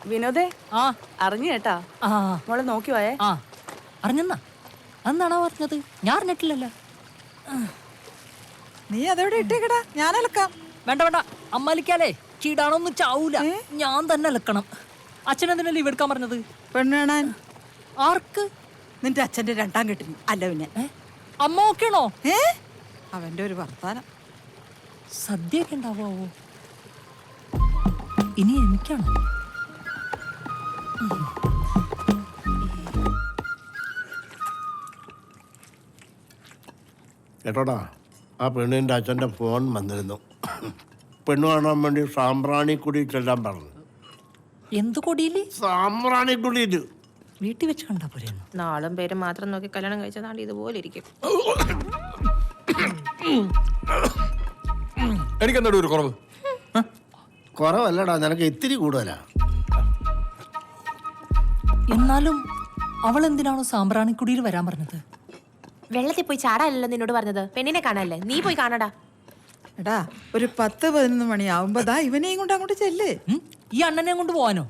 വിനോദേ ആ അറിഞ്ഞു കേട്ടാ ആ മോളെ നോക്കി പോയേ. ആ അറിഞ്ഞെന്നാ അന്നാണോ പറഞ്ഞത്? ഞാൻ അറിഞ്ഞിട്ടില്ലല്ലോ. നീ അതെവിടെ ഇട്ടേക്കടാ, ഞാൻ അലക്കാം. വേണ്ട വേണ്ട, അമ്മലിക്കാലേ ചീടാണൊന്നും ചാവൂല, ഞാൻ തന്നെ അലക്കണം. അച്ഛനെന്തിനാ ലീവ് എടുക്കാൻ പറഞ്ഞത്? പെണ്ണ് കാണാൻ. ആർക്ക്? നിന്റെ അച്ഛന്റെ രണ്ടാം കെട്ടിന്. അല്ല പിന്നെ അമ്മ ഓക്കെയാണോ? അവന്റെ ഒരു വർത്താനം. സദ്യയൊക്കെ ഉണ്ടാവോ? ഇനി എനിക്കാണോ? കേട്ടോടാ, ആ പെണ്ണിൻ്റെ അച്ഛൻ്റെ ഫോൺ വന്നിരുന്നു. പെണ്ണ് കാണാൻ വേണ്ടി സാമ്പ്രാണിക്കുടി ചെല്ലാൻ പറഞ്ഞു. എന്ത് കൊടിയില്? സാമ്പ്രാണിക്കുടിയിൽ വീട്ടിൽ വെച്ച് കണ്ടാ പോരെയൊന്നും. നാളും പേരും മാത്രം നോക്കി കല്യാണം കഴിച്ചതാണ്ട് ഇതുപോലെ ഇരിക്കും. എനിക്കെന്താ ഒരു കുറവ്? കുറവല്ലടാ, നിനക്ക് ഇത്തിരി കൂടുതലാ. എന്നാലും അവൾ എന്തിനാണോ സാമ്പ്രാണിക്കുടിയിൽ വരാൻ പറഞ്ഞത്? വെള്ളത്തിൽ പോയി ചാടാനല്ലോ നിന്നോട് പറഞ്ഞത്, പെണ്ണിനെ കാണാനല്ലേ. നീ പോയി കാണടാ. എടാ, ഒരു 10-11 മണിയാവുമ്പോ ഇവനെയും കൊണ്ട് അങ്ങോട്ട് ചെല്ല്. ഈ അണ്ണനെ കൊണ്ട് പോവാനോ?